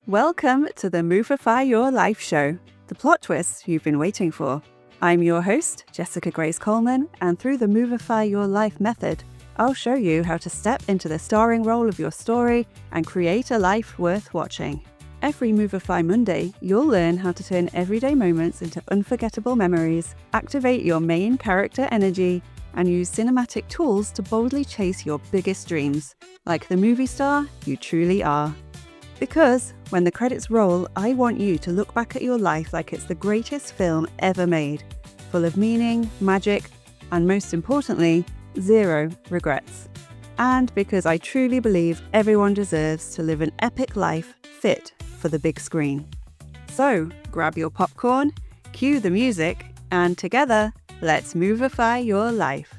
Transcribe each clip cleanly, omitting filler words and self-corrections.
Welcome to the Movify Your Life show, the plot twist you've been waiting for. I'm your host, Jessica Grace Coleman, and through the Movify Your Life method, I'll show you how to step into the starring role of your story and create a life worth watching. Every Movify Monday, you'll learn how to turn everyday moments into unforgettable memories, activate your main character energy, and use cinematic tools to boldly chase your biggest dreams, like the movie star you truly are. Because when the credits roll, I want you to look back at your life like it's the greatest film ever made, full of meaning, magic, and most importantly, zero regrets. And because I truly believe everyone deserves to live an epic life fit for the big screen. So grab your popcorn, cue the music, and together, let's Movify your life.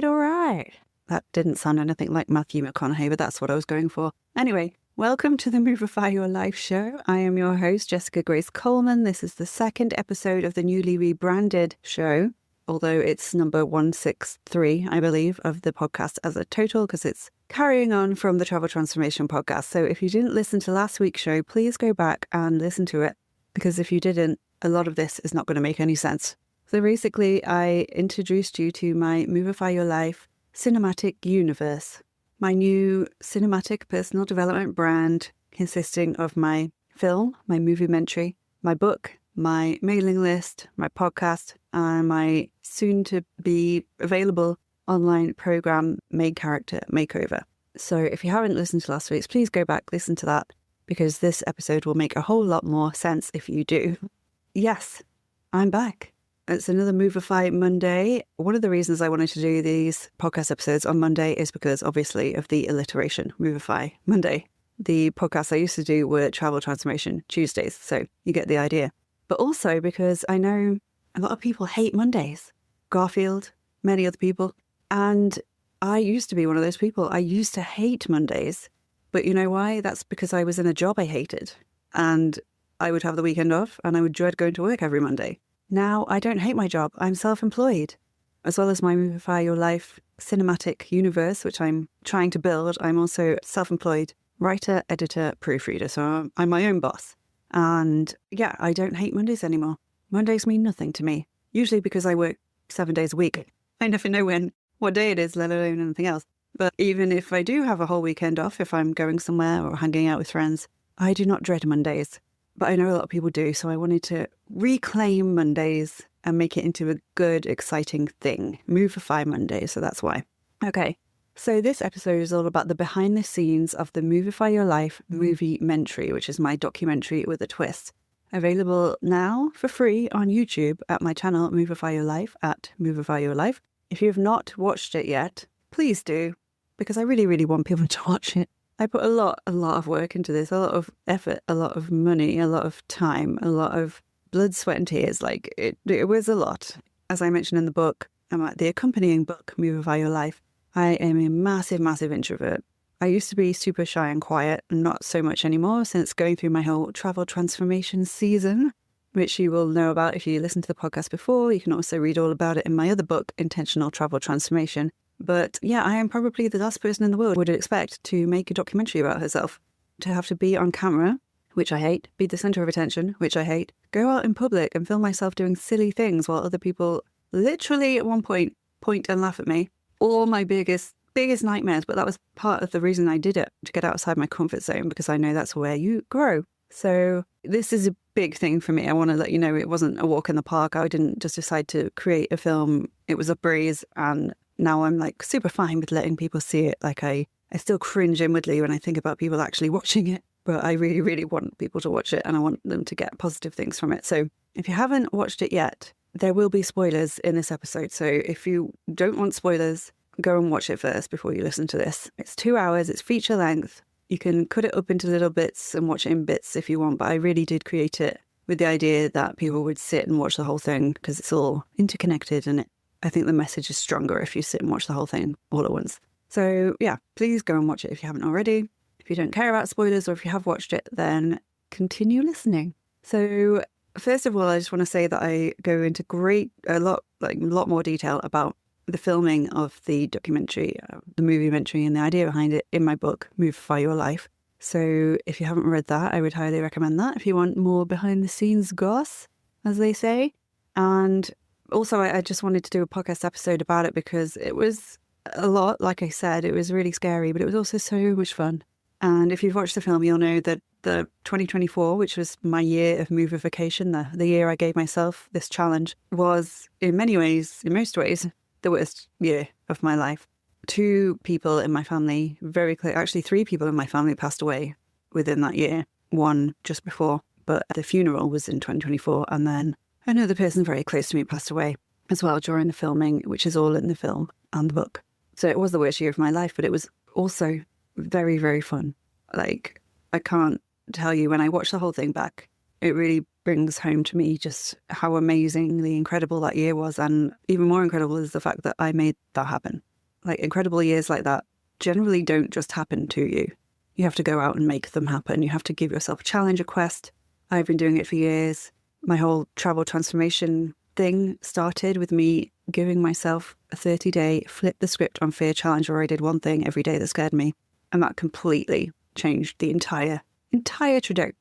All right. That didn't sound anything like Matthew McConaughey, but that's what I was going for. Anyway, welcome to the Movify Your Life show. I am your host, Jessica Grace Coleman. This is the second episode of the newly rebranded show, although it's number 163, I believe, of the podcast as a total, because it's carrying on from the Travel Transformation podcast. So if you didn't listen to last week's show, please go back and listen to it, because if you didn't, a lot of this is not going to make any sense. So basically, I introduced you to my Movify Your Life cinematic universe, my new cinematic personal development brand consisting of my film, my Moviementary, my book, my mailing list, my podcast, and my soon-to-be available online program, Main Character Makeover. So if you haven't listened to last week's, please go back, listen to that, because this episode will make a whole lot more sense if you do. Yes, I'm back. It's another Movify Monday. One of the reasons I wanted to do these podcast episodes on Monday is because, obviously, of the alliteration, Movify Monday. The podcasts I used to do were Travel Transformation Tuesdays, so you get the idea. But also because I know a lot of people hate Mondays. Garfield, many other people. And I used to be one of those people. I used to hate Mondays. But you know why? That's because I was in a job I hated. And I would have the weekend off and I would dread going to work every Monday. Now, I don't hate my job. I'm self-employed. As well as my Movify Your Life cinematic universe, which I'm trying to build, I'm also self-employed writer, editor, proofreader. So I'm my own boss. And yeah, I don't hate Mondays anymore. Mondays mean nothing to me. Usually because I work 7 days a week. I never know what day it is, let alone anything else. But even if I do have a whole weekend off, if I'm going somewhere or hanging out with friends, I do not dread Mondays. But I know a lot of people do, so I wanted to reclaim Mondays and make it into a good, exciting thing. Movify Mondays, so that's why. Okay, so this episode is all about the behind the scenes of the Movify Your Life Moviementary, which is my documentary with a twist. Available now for free on YouTube at my channel, Movify Your Life, at Movify Your Life. If you have not watched it yet, please do, because I really, really want people to watch it. I put a lot of work into this, a lot of effort, a lot of money, a lot of time, a lot of blood, sweat and tears. Like it was a lot. As I mentioned in the book, the accompanying book, Movify Your Life, I am a massive, massive introvert. I used to be super shy and quiet, not so much anymore since going through my whole travel transformation season, which you will know about if you listened to the podcast before. You can also read all about it in my other book, Intentional Travel Transformation. But yeah, I am probably the last person in the world would expect to make a documentary about herself. To have to be on camera, which I hate, be the centre of attention, which I hate, go out in public and film myself doing silly things while other people literally at one point and laugh at me. All my biggest nightmares, but that was part of the reason I did it, to get outside my comfort zone, because I know that's where you grow. So this is a big thing for me. I want to let you know it wasn't a walk in the park. I didn't just decide to create a film. It was a breeze, and now I'm like super fine with letting people see it. Like I still cringe inwardly when I think about people actually watching it, but I really, really want people to watch it and I want them to get positive things from it. So if you haven't watched it yet, there will be spoilers in this episode. So if you don't want spoilers, go and watch it first before you listen to this. It's 2 hours, it's feature length. You can cut it up into little bits and watch it in bits if you want, but I really did create it with the idea that people would sit and watch the whole thing because it's all interconnected, and I think the message is stronger if you sit and watch the whole thing all at once. So yeah, please go and watch it if you haven't already. If If you don't care about spoilers, or if you have watched it, then continue listening. So first of all, I just want to say that I go into a lot more detail about the filming of the documentary, the Moviementary, and the idea behind it in my book, Movify Your Life. So if you haven't read that, I would highly recommend that if you want more behind the scenes goss, as they say. And also, I just wanted to do a podcast episode about it because it was a lot. Like I said, it was really scary, but it was also so much fun. And if you've watched the film, you'll know that the 2024, which was my year of movification, the year I gave myself this challenge, was in most ways, the worst year of my life. 2 people in my family, actually 3 people in my family passed away within that year. 1 just before, but the funeral was in 2024. And then another person very close to me passed away as well during the filming, which is all in the film and the book. So it was the worst year of my life, but it was also very, very fun. Like, I can't tell you, when I watch the whole thing back, it really brings home to me just how amazingly incredible that year was. And even more incredible is the fact that I made that happen. Like, incredible years like that generally don't just happen to you. You have to go out and make them happen. You have to give yourself a challenge, a quest. I've been doing it for years. My whole travel transformation thing started with me giving myself a 30-day flip the script on fear challenge where I did one thing every day that scared me. And that completely changed the entire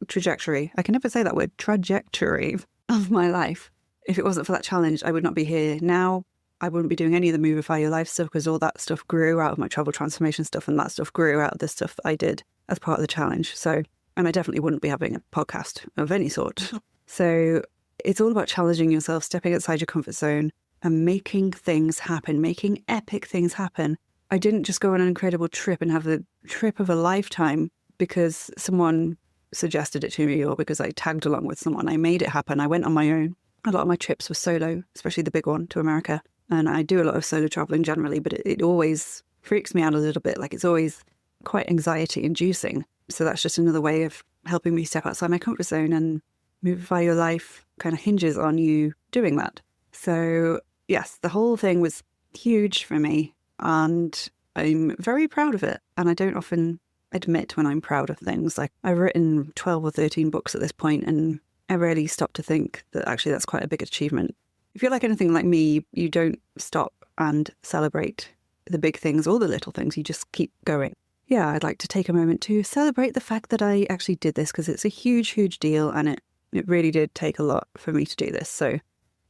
trajectory. I can never say that word, trajectory of my life. If it wasn't for that challenge, I would not be here now. I wouldn't be doing any of the Movify Your Life stuff because all that stuff grew out of my travel transformation stuff, and that stuff grew out of the stuff that I did as part of the challenge. So, and I definitely wouldn't be having a podcast of any sort. So it's all about challenging yourself, stepping outside your comfort zone and making things happen, making epic things happen. I didn't just go on an incredible trip and have the trip of a lifetime because someone suggested it to me or because I tagged along with someone. I made it happen. I went on my own. A lot of my trips were solo, especially the big one to America. And I do a lot of solo traveling generally, but it always freaks me out a little bit. Like, it's always quite anxiety inducing. So that's just another way of helping me step outside my comfort zone, and Movify Your Life kind of hinges on you doing that. So yes, the whole thing was huge for me and I'm very proud of it. And I don't often admit when I'm proud of things. Like, I've written 12 or 13 books at this point and I rarely stop to think that actually that's quite a big achievement. If you're like anything like me, you don't stop and celebrate the big things or the little things. You just keep going. Yeah, I'd like to take a moment to celebrate the fact that I actually did this because it's a huge, huge deal and it really did take a lot for me to do this. So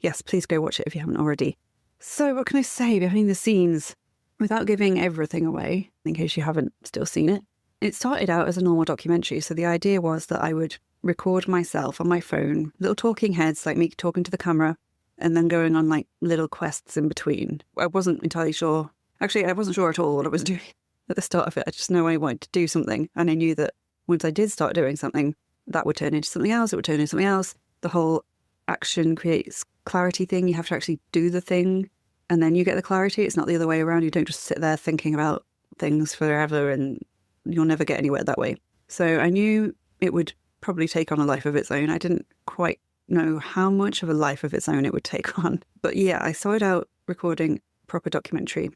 yes, please go watch it if you haven't already. So what can I say behind the scenes without giving everything away, in case you haven't still seen it? It started out as a normal documentary. So the idea was that I would record myself on my phone, little talking heads like me talking to the camera, and then going on like little quests in between. I wasn't entirely sure. Actually, I wasn't sure at all what I was doing at the start of it. I just know I wanted to do something. And I knew that once I did start doing something, that would turn into something else. It would turn into something else. The whole action creates clarity thing. You have to actually do the thing and then you get the clarity. It's not the other way around. You don't just sit there thinking about things forever and you'll never get anywhere that way. So I knew it would probably take on a life of its own. I didn't quite know how much of a life of its own it would take on. But yeah, I started out recording proper documentary.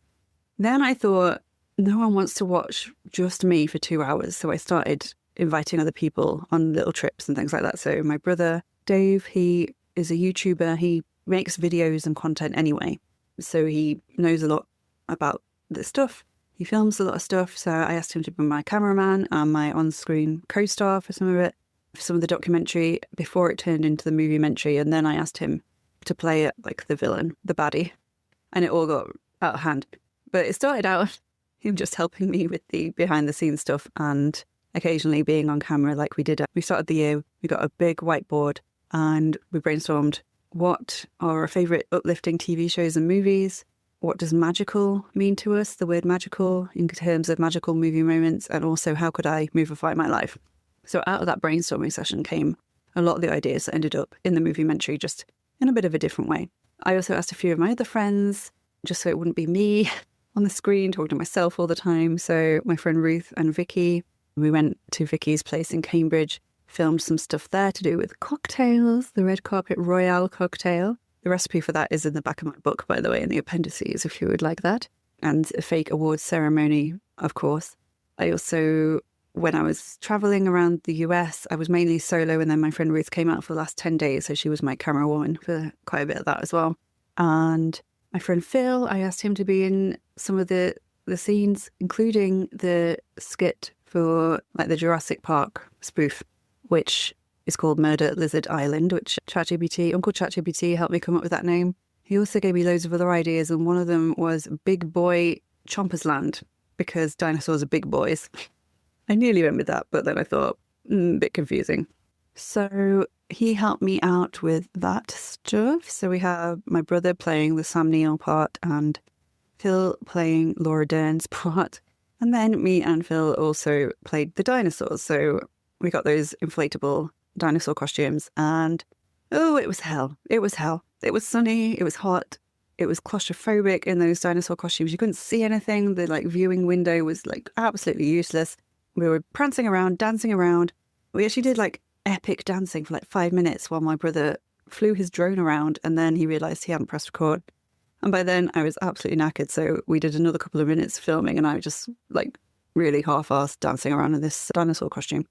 Then I thought, no one wants to watch just me for 2 hours. So I started inviting other people on little trips and things like that. So my brother, Dave, he is a YouTuber. He makes videos and content anyway. So he knows a lot about this stuff. He films a lot of stuff. So I asked him to be my cameraman and my on-screen co-star for some of it, for some of the documentary before it turned into the Moviementary. And then I asked him to play it like the villain, the baddie. And it all got out of hand. But it started out him just helping me with the behind the scenes stuff and occasionally being on camera like we did. We started the year, we got a big whiteboard and we brainstormed what are our favourite uplifting TV shows and movies. What does magical mean to us, the word magical, in terms of magical movie moments, and also how could I movify my life? So out of that brainstorming session came a lot of the ideas that ended up in the Moviementary, just in a bit of a different way. I also asked a few of my other friends, just so it wouldn't be me on the screen talking to myself all the time. So my friend Ruth and Vicky, we went to Vicky's place in Cambridge, filmed some stuff there to do with cocktails, the Red Carpet Royale cocktail. The recipe for that is in the back of my book, by the way, in the appendices, if you would like that. And a fake awards ceremony, of course. I also when I was traveling around the US, I was mainly solo, and then my friend Ruth came out for the last 10 days. So she was my camera woman for quite a bit of that as well. And my friend Phil, I asked him to be in some of the scenes, including the skit for like the Jurassic Park spoof, which is called Murder at Lizard Island, which Uncle ChatGPT helped me come up with that name. He also gave me loads of other ideas, and one of them was Big Boy Chompers Land, because dinosaurs are big boys. I nearly went with that, but then I thought, a bit confusing. So he helped me out with that stuff. So we have my brother playing the Sam Neill part and Phil playing Laura Dern's part. And then me and Phil also played the dinosaurs. So we got those inflatable dinosaur costumes, and it was hell. It was hell. It was sunny. It was hot. It was claustrophobic in those dinosaur costumes. You couldn't see anything. The viewing window was absolutely useless. We were prancing around, dancing around. We actually did epic dancing for 5 minutes while my brother flew his drone around, and then he realised he hadn't pressed record. And by then I was absolutely knackered. So we did another couple of minutes filming, and I was just really half-assed dancing around in this dinosaur costume.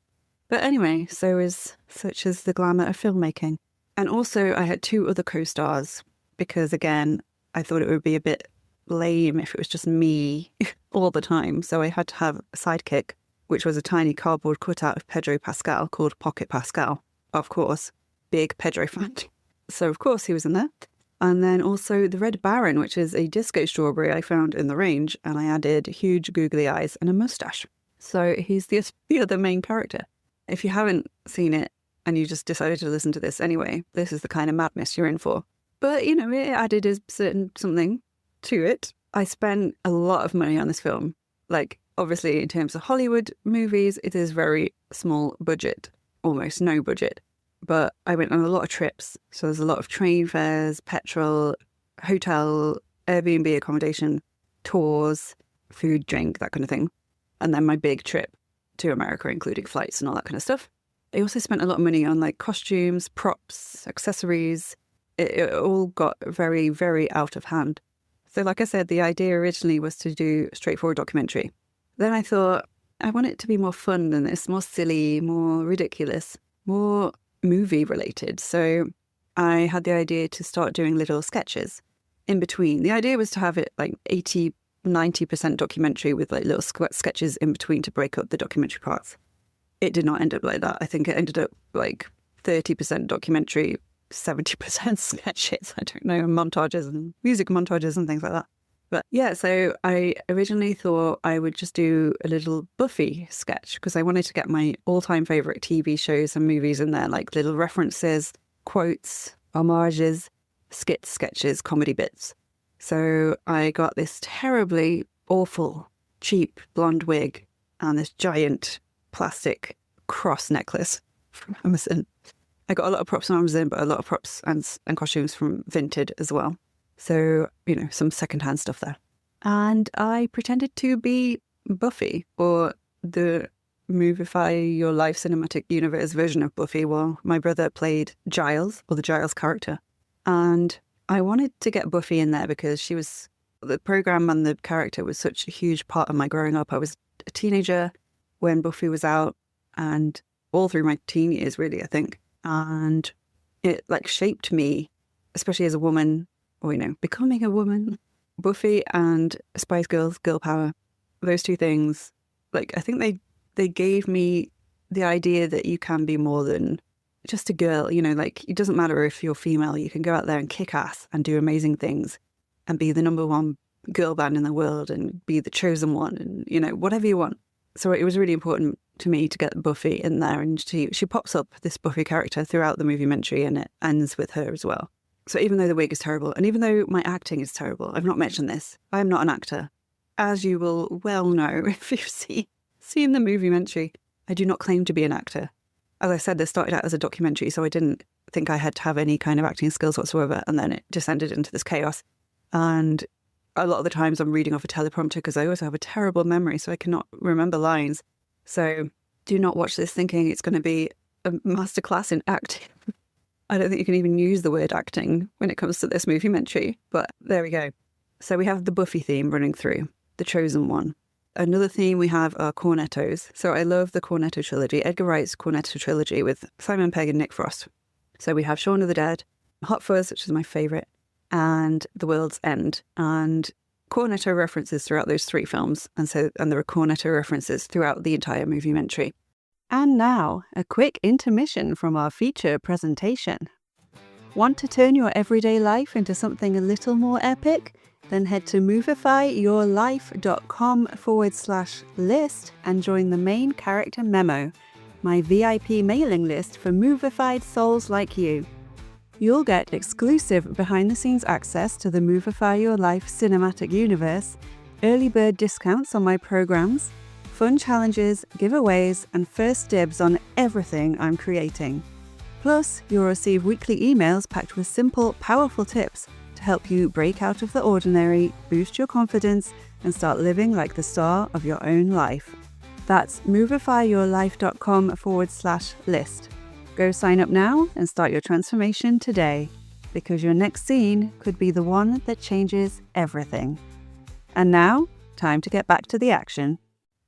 But anyway, such is the glamour of filmmaking. And also I had 2 other co-stars because, again, I thought it would be a bit lame if it was just me all the time. So I had to have a sidekick, which was a tiny cardboard cutout of Pedro Pascal called Pocket Pascal. Of course, big Pedro fan. So of course he was in there. And then also the Red Baron, which is a disco strawberry I found in the range, and I added huge googly eyes and a moustache. So he's the other main character. If you haven't seen it and you just decided to listen to this anyway, this is the kind of madness you're in for. But, it added a certain something to it. I spent a lot of money on this film. Obviously, in terms of Hollywood movies, it is very small budget, almost no budget. But I went on a lot of trips. So there's a lot of train fares, petrol, hotel, Airbnb accommodation, tours, food, drink, that kind of thing. And then my big trip to America, including flights and all that kind of stuff. I also spent a lot of money on costumes, props, accessories. It all got very, very out of hand. So like I said, the idea originally was to do a straightforward documentary. Then I thought, I want it to be more fun than this, more silly, more ridiculous, more movie related. So I had the idea to start doing little sketches in between. The idea was to have it 80, 90% documentary with little sketches in between to break up the documentary parts. It did not end up like that. I think it ended up 30% documentary, 70% sketches. I don't know, montages and music montages and things like that. But yeah, so I originally thought I would just do a little Buffy sketch because I wanted to get my all-time favourite TV shows and movies in there, little references, quotes, homages, skits, sketches, comedy bits. So I got this terribly awful, cheap blonde wig and this giant plastic cross necklace from Amazon. I got a lot of props from Amazon, but a lot of props and costumes from Vinted as well. So, some secondhand stuff there. And I pretended to be Buffy, or the Movify Your Life Cinematic Universe version of Buffy, while my brother played Giles, or the Giles character. And I wanted to get Buffy in there because the program and the character was such a huge part of my growing up. I was a teenager when Buffy was out, and all through my teen years, really, I think. And it shaped me, especially as a woman, or, becoming a woman. Buffy and Spice Girls, girl power, those 2 things, I think they gave me the idea that you can be more than just a girl, it doesn't matter if you're female, you can go out there and kick ass and do amazing things and be the number 1 girl band in the world and be the chosen one and, whatever you want. So it was really important to me to get Buffy in there, and she pops up, this Buffy character, throughout the Moviementary, and it ends with her as well. So even though the wig is terrible, and even though my acting is terrible, I've not mentioned this, I am not an actor. As you will well know if you've seen the Moviementary, I do not claim to be an actor. As I said, this started out as a documentary, so I didn't think I had to have any kind of acting skills whatsoever, and then it descended into this chaos. And a lot of the times I'm reading off a teleprompter because I also have a terrible memory, so I cannot remember lines. So do not watch this thinking it's going to be a masterclass in acting. I don't think you can even use the word acting when it comes to this Moviementary, but there we go. So we have the Buffy theme running through, the chosen one. Another theme we have are cornettos. So I love the Cornetto trilogy, Edgar Wright's Cornetto trilogy with Simon Pegg and Nick Frost. So we have Shaun of the Dead, Hot Fuzz, which is my favourite, and The World's End. And cornetto references throughout those three films. And there are cornetto references throughout the entire Moviementary. And now, a quick intermission from our feature presentation. Want to turn your everyday life into something a little more epic? Then head to movifyyourlife.com/list and join the main character memo, my VIP mailing list for movified souls like you. You'll get exclusive behind-the-scenes access to the Movify Your Life cinematic universe, early bird discounts on my programs, fun challenges, giveaways, and first dibs on everything I'm creating. Plus, you'll receive weekly emails packed with simple, powerful tips to help you break out of the ordinary, boost your confidence, and start living like the star of your own life. That's movifyyourlife.com/list. Go sign up now and start your transformation today, because your next scene could be the one that changes everything. And now, time to get back to the action.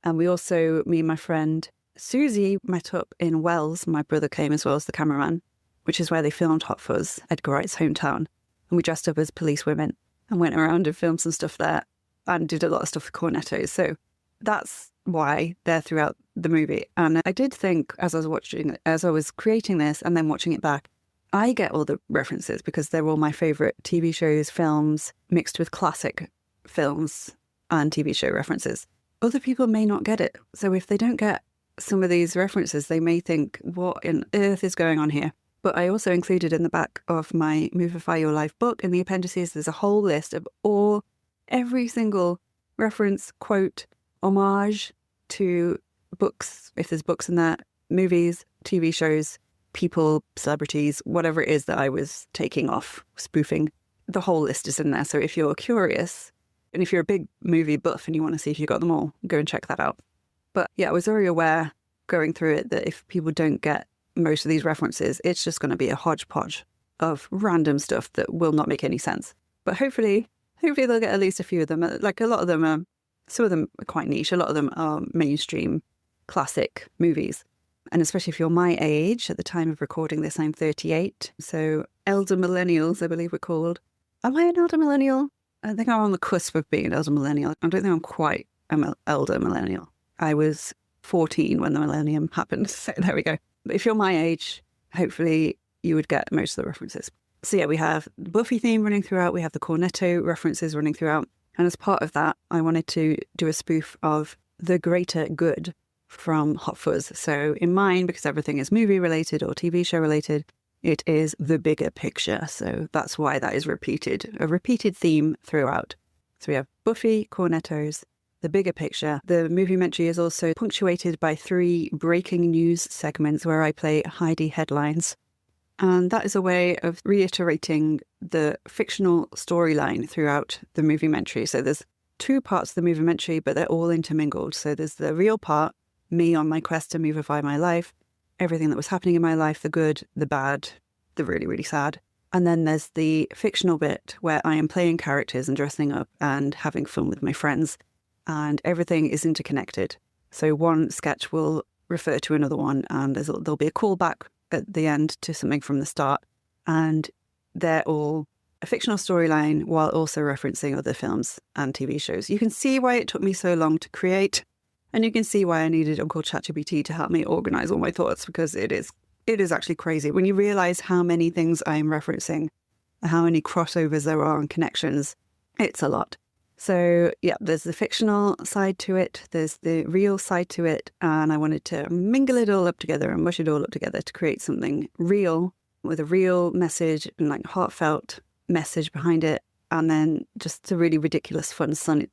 And me and my friend Susie met up in Wells. My brother came as well as the cameraman, which is where they filmed Hot Fuzz, Edgar Wright's hometown. And we dressed up as police women and went around and filmed some stuff there and did a lot of stuff with cornettos. So that's why they're throughout the movie. And I did think as I was creating this and then watching it back, I get all the references because they're all my favourite TV shows, films, mixed with classic films and TV show references. Other people may not get it. So if they don't get some of these references, they may think, what on earth is going on here? But I also included in the back of my Movify Your Life book, in the appendices, there's a whole list of every single reference, quote, homage to books, if there's books in that, movies, TV shows, people, celebrities, whatever it is that I was taking off, spoofing. The whole list is in there. So if you're curious, and if you're a big movie buff and you want to see if you got them all, go and check that out. But yeah, I was very aware going through it that if people don't get most of these references, it's just going to be a hodgepodge of random stuff that will not make any sense. But hopefully they'll get at least a few of them. Like a lot of them are, some of them are quite niche. A lot of them are mainstream classic movies. And especially if you're my age, at the time of recording this, I'm 38. So elder millennials, I believe we're called. Am I an elder millennial? I think I'm on the cusp of being an elder millennial. I don't think I'm quite an elder millennial. I was 14 when the millennium happened. So there we go. But if you're my age, hopefully you would get most of the references. So yeah, we have the Buffy theme running throughout. We have the cornetto references running throughout. And as part of that, I wanted to do a spoof of The Greater Good from Hot Fuzz. So in mine, because everything is movie related or TV show related, it is the bigger picture. So that's why that is a repeated theme throughout. So we have Buffy, cornettos, the bigger picture. The Moviementary is also punctuated by 3 breaking news segments where I play Heidi headlines. And that is a way of reiterating the fictional storyline throughout the Moviementary. So there's 2 parts of the Moviementary, but they're all intermingled. So there's the real part, me on my quest to movify my life, everything that was happening in my life, the good, the bad, the really, really sad. And then there's the fictional bit where I am playing characters and dressing up and having fun with my friends. And everything is interconnected. So one sketch will refer to another one, and there'll be a callback at the end to something from the start. And they're all a fictional storyline while also referencing other films and TV shows. You can see why it took me so long to create, and you can see why I needed Uncle ChatGPT to help me organize all my thoughts, because it is actually crazy when you realize how many things I'm referencing, how many crossovers there are and connections. It's a lot. So yeah, there's the fictional side to it, there's the real side to it, and I wanted to mingle it all up together and mush it all up together to create something real with a real message and like heartfelt message behind it, and then just the really ridiculous, funny side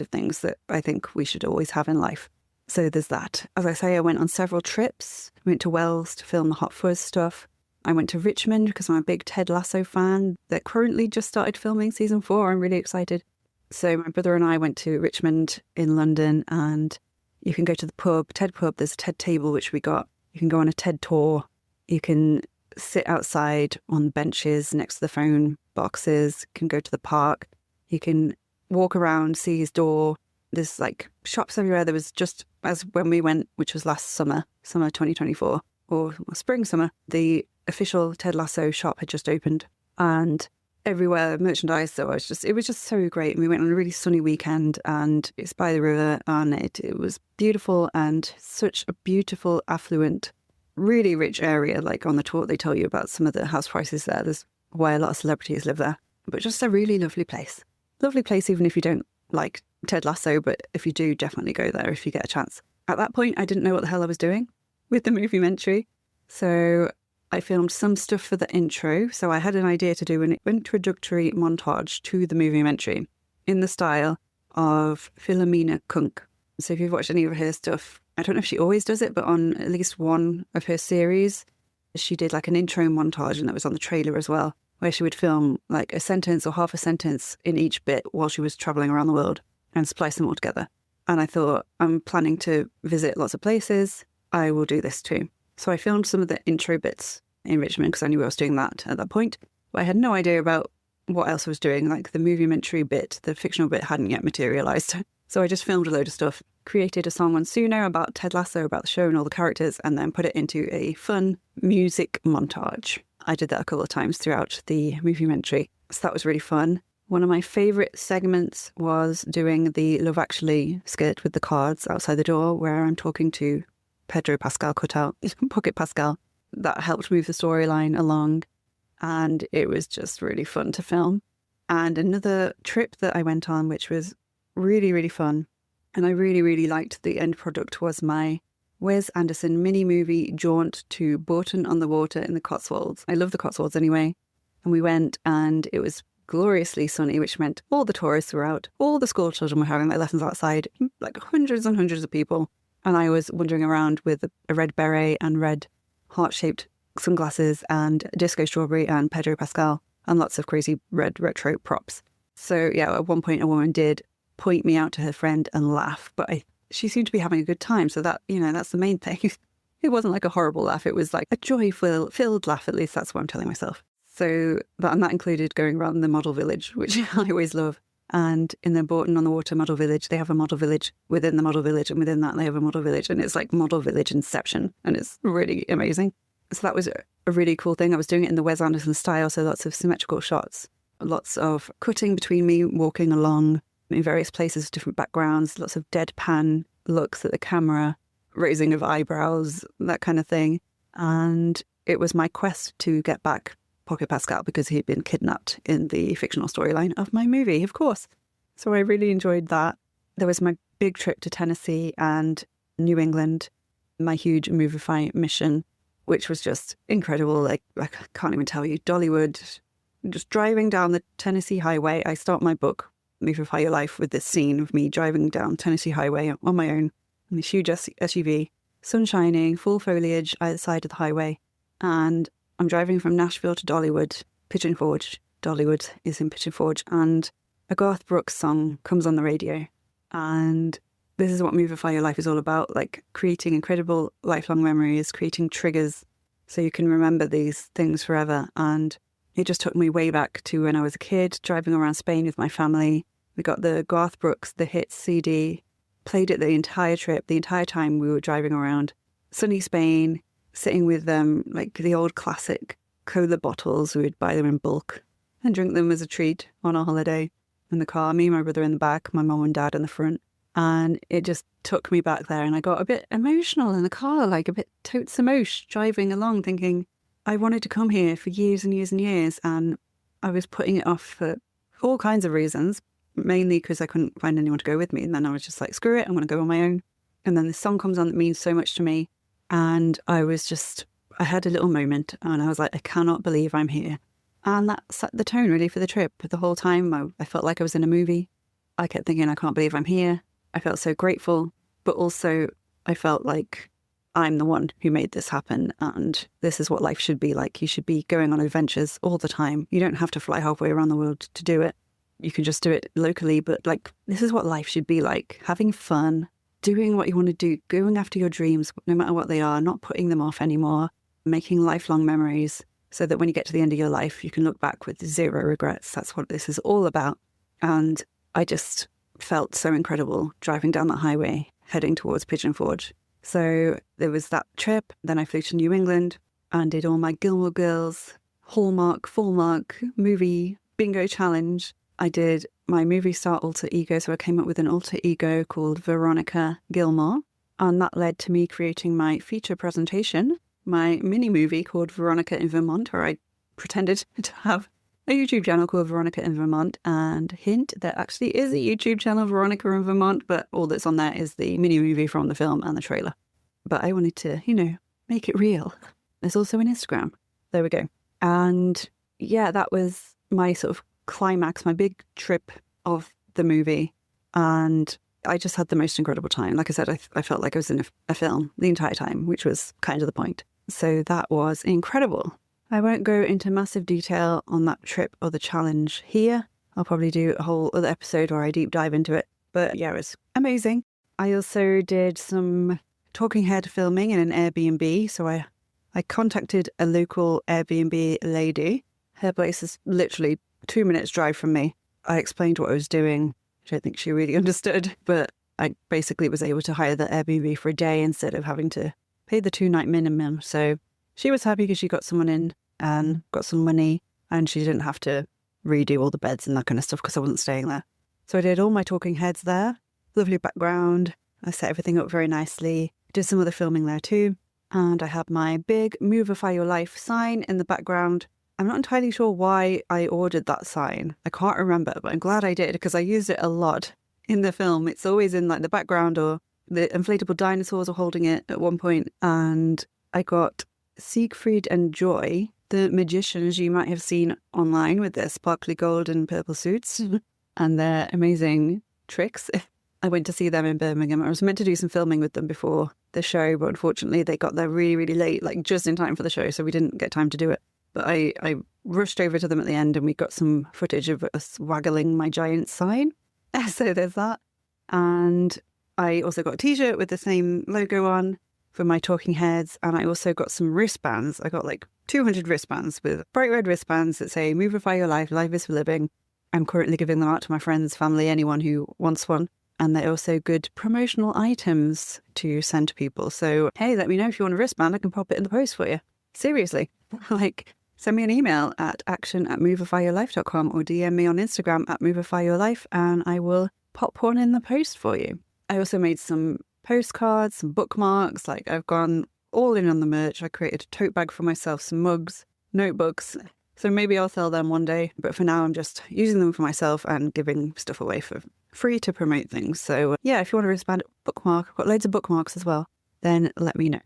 of things that I think we should always have in life. So there's that. As I say, I went on several trips. I went to Wells to film the Hot Fuzz stuff. I went to Richmond because I'm a big Ted Lasso fan. They're currently just started filming season 4. I'm really excited. So my brother and I went to Richmond in London, and you can go to the pub, TED pub. There's a TED table, which we got. You can go on a TED tour. You can sit outside on the benches next to the phone boxes. You can go to the park. You can walk around, see his door, There's like shops everywhere. There was just as when we went, which was last summer 2024 or spring, summer, the official Ted Lasso shop had just opened and everywhere merchandise. So it was just so great. And we went on a really sunny weekend and it's by the river and it was beautiful and such a beautiful, affluent, really rich area. Like on the tour, they tell you about some of the house prices there. There's why a lot of celebrities live there, but just a really lovely place. Lovely place, even if you don't like Ted Lasso, but if you do, definitely go there if you get a chance. At that point, I didn't know what the hell I was doing with the Moviementary. So I filmed some stuff for the intro. So I had an idea to do an introductory montage to the Moviementary in the style of Philomena Kunk. So if you've watched any of her stuff, I don't know if she always does it, but on at least one of her series, she did like an intro montage, and that was on the trailer as well, where she would film like a sentence or half a sentence in each bit while she was traveling around the world and splice them all together. And I thought, I'm planning to visit lots of places. I will do this too. So I filmed some of the intro bits in Richmond because I knew I was doing that at that point. But I had no idea about what else I was doing. Like the Moviementary bit, the fictional bit hadn't yet materialised. So I just filmed a load of stuff, created a song on Suno about Ted Lasso, about the show and all the characters, and then put it into a fun music montage. I did that a couple of times throughout the Moviementary. So that was really fun. One of my favourite segments was doing the Love Actually skit with the cards outside the door where I'm talking to Pedro Pascal cut out, Pocket Pascal. That helped move the storyline along and it was just really fun to film. And another trip that I went on, which was really, really fun, and I really, really liked the end product, was my Wes Anderson mini movie jaunt to Bourton-on-the-Water in the Cotswolds. I love the Cotswolds anyway. And we went and it was gloriously sunny, which meant all the tourists were out. All the school children were having their lessons outside, like hundreds and hundreds of people. And I was wandering around with a red beret and red heart-shaped sunglasses and Disco Strawberry and Pedro Pascal and lots of crazy red retro props. So yeah, at one point a woman did point me out to her friend and laugh, but she seemed to be having a good time. So that, that's the main thing. It wasn't like a horrible laugh. It was like a joy-filled laugh. At least that's what I'm telling myself. So that included going around the model village, which I always love. And in the Bourton-on-the-Water model village, they have a model village within the model village. And within that, they have a model village. And it's like model village inception. And it's really amazing. So that was a really cool thing. I was doing it in the Wes Anderson style. So lots of symmetrical shots, lots of cutting between me walking along in various places, different backgrounds, lots of deadpan looks at the camera, raising of eyebrows, that kind of thing. And it was my quest to get back Pocket Pascal because he'd been kidnapped in the fictional storyline of my movie, of course. So I really enjoyed that. There was my big trip to Tennessee and New England, my huge Movify mission, which was just incredible. Like, I can't even tell you, Dollywood, just driving down the Tennessee highway. I start my book, Movify Your Life, with this scene of me driving down Tennessee highway on my own in this huge SUV, sun shining, full foliage either side of the highway. And I'm driving from Nashville to Dollywood, Pigeon Forge. Dollywood is in Pigeon Forge. And a Garth Brooks song comes on the radio. And this is what Movify Your Life is all about, like creating incredible lifelong memories, creating triggers so you can remember these things forever. And it just took me way back to when I was a kid, driving around Spain with my family. We got the Garth Brooks, the Hits CD, played it the entire trip, the entire time we were driving around sunny Spain, sitting with them, like the old classic cola bottles. We would buy them in bulk and drink them as a treat on our holiday in the car. Me and my brother in the back, my mum and dad in the front. And it just took me back there. And I got a bit emotional in the car, like a bit totes emosh, driving along thinking, I wanted to come here for years and years and years. And I was putting it off for all kinds of reasons, mainly because I couldn't find anyone to go with me. And then I was just like, screw it, I'm going to go on my own. And then this song comes on that means so much to me. And I had a little moment and I was like, I cannot believe I'm here. And that set the tone really for the trip. The whole time I felt like I was in a movie. I kept thinking, I can't believe I'm here. I felt so grateful, but also I felt like I'm the one who made this happen. And this is what life should be like. You should be going on adventures all the time. You don't have to fly halfway around the world to do it. You can just do it locally. But like, this is what life should be like. Having fun, doing what you want to do, going after your dreams, no matter what they are, not putting them off anymore, making lifelong memories so that when you get to the end of your life, you can look back with zero regrets. That's what this is all about. And I just felt so incredible driving down that highway, heading towards Pigeon Forge. So there was that trip. Then I flew to New England and did all my Gilmore Girls, Hallmark, Full Mark movie bingo challenge. I did my movie star alter ego. So I came up with an alter ego called Veronica Gilmore. And that led to me creating my feature presentation, my mini movie called Veronica in Vermont, where I pretended to have a YouTube channel called Veronica in Vermont. And hint, there actually is a YouTube channel, Veronica in Vermont, but all that's on there is the mini movie from the film and the trailer. But I wanted to, make it real. There's also an Instagram. There we go. And yeah, that was my sort of climax, my big trip of the movie. And I just had the most incredible time. Like I said, I felt like I was in a film the entire time, which was kind of the point. So that was incredible. I won't go into massive detail on that trip or the challenge here. I'll probably do a whole other episode where I deep dive into it. But yeah, it was amazing. I also did some talking head filming in an Airbnb. So I contacted a local Airbnb lady. Her place is literally 2 minutes drive from me. I explained what I was doing. I don't think she really understood, but I basically was able to hire the Airbnb for a day instead of having to pay the 2-night minimum. So she was happy because she got someone in and got some money, and she didn't have to redo all the beds and that kind of stuff because I wasn't staying there. So I did all my talking heads there. Lovely background. I set everything up very nicely. Did some other filming there too. And I had my big Movify Your Life sign in the background. I'm not entirely sure why I ordered that sign. I can't remember, but I'm glad I did because I used it a lot in the film. It's always in like the background, or the inflatable dinosaurs are holding it at one point. And I got Siegfried and Joy, the magicians you might have seen online with their sparkly gold and purple suits and their amazing tricks. I went to see them in Birmingham. I was meant to do some filming with them before the show, but unfortunately they got there really, really late, like just in time for the show. So we didn't get time to do it. But I rushed over to them at the end and we got some footage of us waggling my giant sign. So there's that. And I also got a t-shirt with the same logo on for my talking heads. And I also got some wristbands. I got like 200 wristbands with bright red wristbands that say Movify Your Life, Life is for Living. I'm currently giving them out to my friends, family, anyone who wants one. And they're also good promotional items to send to people. So, hey, let me know if you want a wristband. I can pop it in the post for you. Seriously. Send me an email at action@movifyyourlife.com or DM me on Instagram @movifyyourlife and I will pop one in the post for you. I also made some postcards, some bookmarks. Like I've gone all in on the merch. I created a tote bag for myself, some mugs, notebooks. So maybe I'll sell them one day. But for now, I'm just using them for myself and giving stuff away for free to promote things. So yeah, if you want to wristband bookmark, I've got loads of bookmarks as well, then let me know.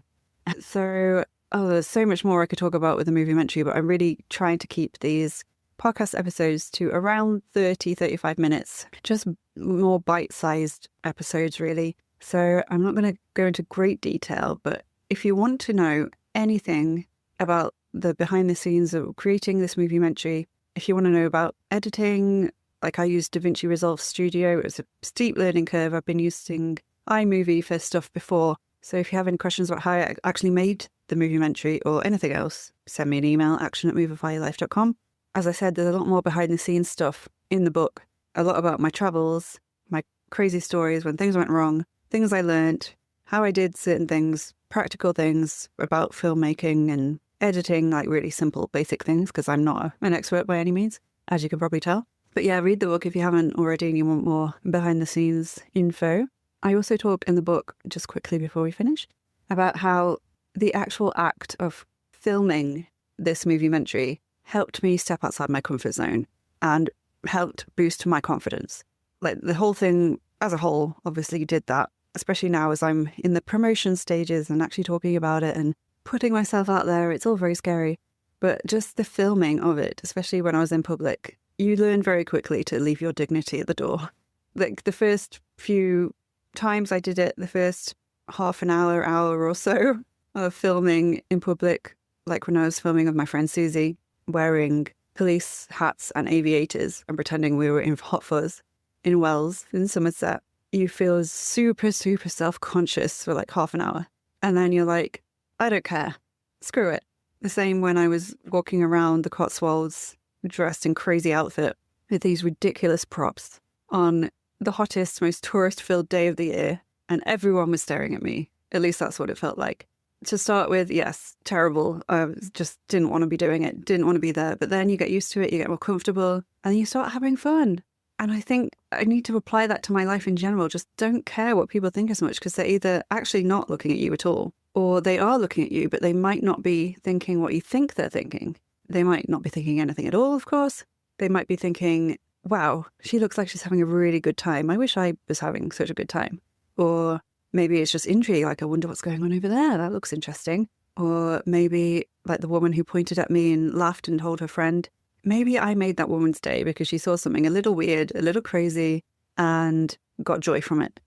So there's so much more I could talk about with the Moviementary, but I'm really trying to keep these podcast episodes to around 30-35 minutes, just more bite-sized episodes, really. So I'm not going to go into great detail, but if you want to know anything about the behind the scenes of creating this Moviementary, if you want to know about editing, like I used DaVinci Resolve Studio, it was a steep learning curve. I've been using iMovie for stuff before. So if you have any questions about how I actually made the Moviementary or anything else, send me an email, action@movifyyourlife.com. As I said, there's a lot more behind the scenes stuff in the book, a lot about my travels, my crazy stories when things went wrong, things I learned, how I did certain things, practical things about filmmaking and editing, like really simple, basic things, because I'm not an expert by any means, as you can probably tell. But yeah, read the book if you haven't already and you want more behind the scenes info. I also talk in the book, just quickly before we finish, about how the actual act of filming this Moviementary helped me step outside my comfort zone and helped boost my confidence. Like the whole thing as a whole obviously did that, especially now as I'm in the promotion stages and actually talking about it and putting myself out there. It's all very scary, but just the filming of it, especially when I was in public, you learn very quickly to leave your dignity at the door. Like the first few times I did it, the first half an hour or so of filming in public, like when I was filming with my friend Susie, wearing police hats and aviators and pretending we were in Hot Fuzz in Wells in Somerset, you feel super, super self-conscious for like half an hour. And then you're like, I don't care. Screw it. The same when I was walking around the Cotswolds dressed in crazy outfit with these ridiculous props on the hottest, most tourist-filled day of the year, and everyone was staring at me. At least that's what it felt like. To start with, yes, terrible. I just didn't want to be doing it, didn't want to be there. But then you get used to it, you get more comfortable, and you start having fun. And I think I need to apply that to my life in general. Just don't care what people think as much, because they're either actually not looking at you at all, or they are looking at you, but they might not be thinking what you think they're thinking. They might not be thinking anything at all, of course. They might be thinking, wow, she looks like she's having a really good time. I wish I was having such a good time. Or maybe it's just intrigue, like, I wonder what's going on over there. That looks interesting. Or maybe like the woman who pointed at me and laughed and told her friend. Maybe I made that woman's day because she saw something a little weird, a little crazy, and got joy from it.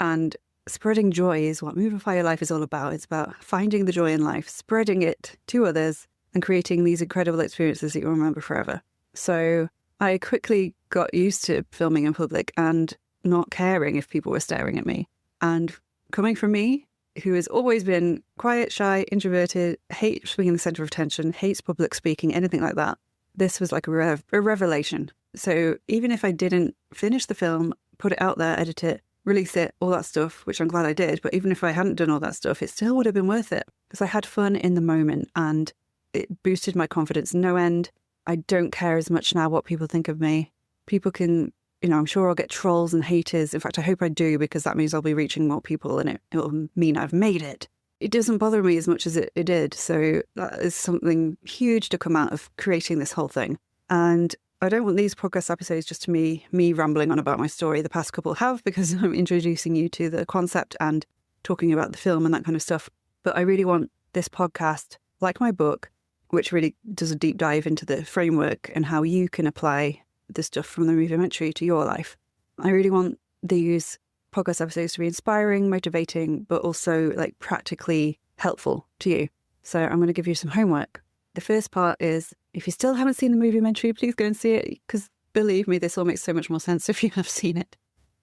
And spreading joy is what Movify Your Life is all about. It's about finding the joy in life, spreading it to others, and creating these incredible experiences that you'll remember forever. So I quickly got used to filming in public and not caring if people were staring at me. And coming from me, who has always been quiet, shy, introverted, hates being the center of attention, hates public speaking, anything like that, this was like a revelation. So even if I didn't finish the film, put it out there, edit it, release it, all that stuff, which I'm glad I did, but even if I hadn't done all that stuff, it still would have been worth it because I had fun in the moment and it boosted my confidence no end. I don't care as much now what people think of me. People can, I'm sure I'll get trolls and haters. In fact, I hope I do, because that means I'll be reaching more people and it will mean I've made it. It doesn't bother me as much as it did. So that is something huge to come out of creating this whole thing. And I don't want these podcast episodes just to me rambling on about my story. The past couple have, because I'm introducing you to the concept and talking about the film and that kind of stuff. But I really want this podcast, like my book, which really does a deep dive into the framework and how you can apply the stuff from the Moviementary to your life. I really want these podcast episodes to be inspiring, motivating, but also like practically helpful to you. So I'm going to give you some homework. The first part is, if you still haven't seen the Moviementary, please go and see it, because believe me, this all makes so much more sense if you have seen it.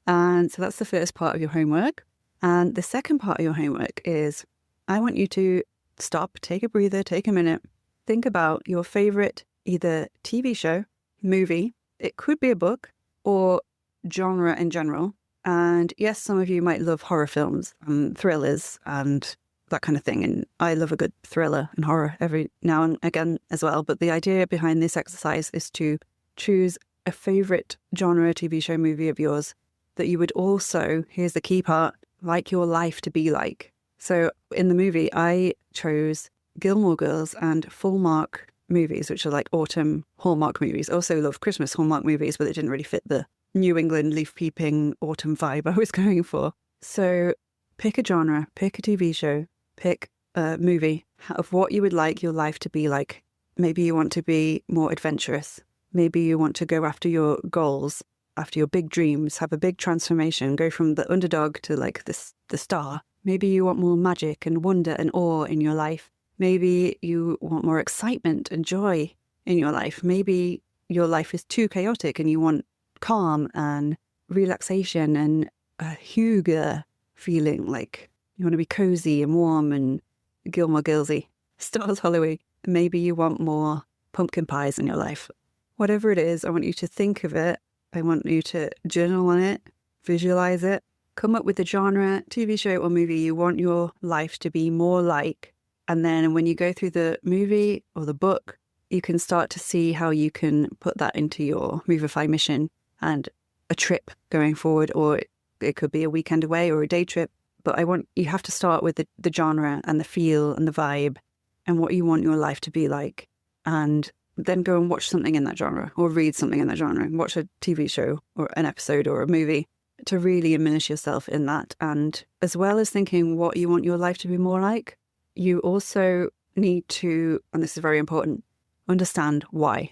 And so that's the first part of your homework. And the second part of your homework is, I want you to stop, take a breather, take a minute, think about your favorite either TV show, movie, it could be a book, or genre in general. And yes, some of you might love horror films and thrillers and that kind of thing. And I love a good thriller and horror every now and again as well. But the idea behind this exercise is to choose a favorite genre, TV show, movie of yours that you would also, here's the key part, like your life to be like. So in the movie, I chose Gilmore Girls and Hallmark movies, which are like autumn Hallmark movies. I also love Christmas Hallmark movies, but it didn't really fit the New England leaf peeping autumn vibe I was going for. So pick a genre, pick a TV show, pick a movie of what you would like your life to be like. Maybe you want to be more adventurous. Maybe you want to go after your goals, after your big dreams, have a big transformation, go from the underdog to like the star. Maybe you want more magic and wonder and awe in your life. Maybe you want more excitement and joy in your life. Maybe your life is too chaotic and you want calm and relaxation and a hygge feeling, like you want to be cozy and warm and Gilmore Girlsy, Stars Hollowy. Maybe you want more pumpkin pies in your life. Whatever it is, I want you to think of it. I want you to journal on it, visualize it, come up with the genre, TV show or movie you want your life to be more like. And then when you go through the movie or the book, you can start to see how you can put that into your Movify mission and a trip going forward, or it could be a weekend away or a day trip. But you have to start with the genre and the feel and the vibe and what you want your life to be like. And then go and watch something in that genre or read something in that genre and watch a TV show or an episode or a movie to really immerse yourself in that. And as well as thinking what you want your life to be more like, you also need to, and this is very important, understand why.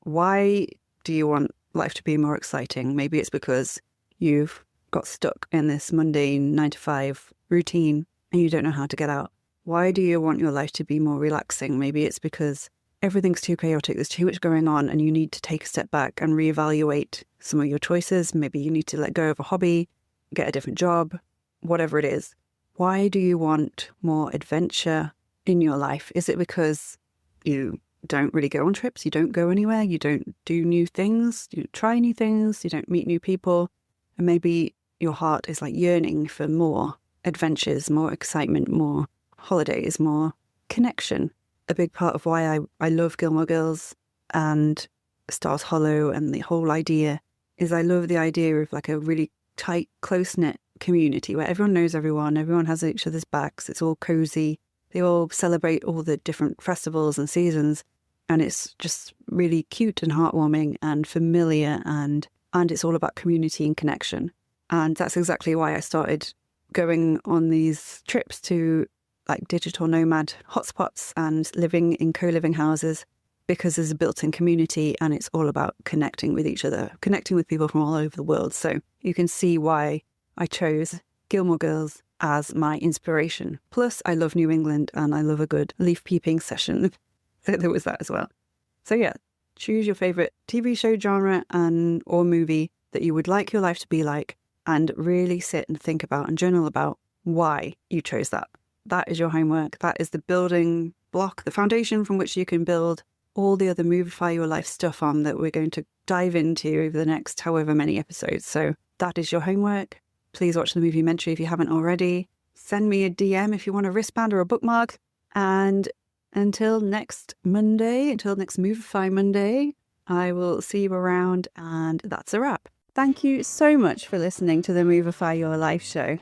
Why do you want life to be more exciting? Maybe it's because you've got stuck in this mundane 9-to-5 routine and you don't know how to get out. Why do you want your life to be more relaxing? Maybe it's because everything's too chaotic, there's too much going on and you need to take a step back and reevaluate some of your choices. Maybe you need to let go of a hobby, get a different job, whatever it is. Why do you want more adventure in your life? Is it because you don't really go on trips, you don't go anywhere, you don't do new things, you don't try new things, you don't meet new people? And maybe your heart is like yearning for more adventures, more excitement, more holidays, more connection. A big part of why I love Gilmore Girls and Stars Hollow and the whole idea is I love the idea of like a really tight, close-knit community where everyone knows everyone has each other's backs, it's all cozy, they all celebrate all the different festivals and seasons, and it's just really cute and heartwarming and familiar, and it's all about community and connection. And that's exactly why I started going on these trips to like digital nomad hotspots and living in co-living houses, because there's a built-in community and it's all about connecting with each other, connecting with people from all over the world. So you can see why I chose Gilmore Girls as my inspiration. Plus, I love New England and I love a good leaf peeping session. So there was that as well. So yeah, choose your favourite TV show genre or movie that you would like your life to be like, and really sit and think about and journal about why you chose that. That is your homework. That is the building block, the foundation from which you can build all the other Movify Your Life stuff on that we're going to dive into over the next however many episodes. So that is your homework. Please watch the Moviementary if you haven't already. Send me a DM if you want a wristband or a bookmark. And until next Movify Monday, I will see you around, and that's a wrap. Thank you so much for listening to the Movify Your Life show.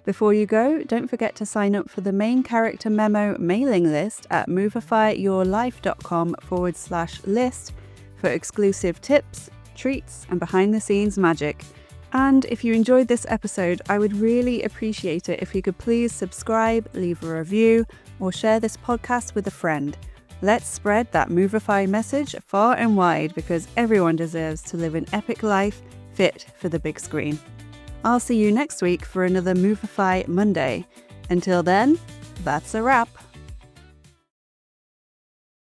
Before you go, don't forget to sign up for the main character memo mailing list at movifyyourlife.com/list for exclusive tips, treats, and behind the scenes magic. And if you enjoyed this episode, I would really appreciate it if you could please subscribe, leave a review, or share this podcast with a friend. Let's spread that Movify message far and wide, because everyone deserves to live an epic life fit for the big screen. I'll see you next week for another Movify Monday. Until then, that's a wrap.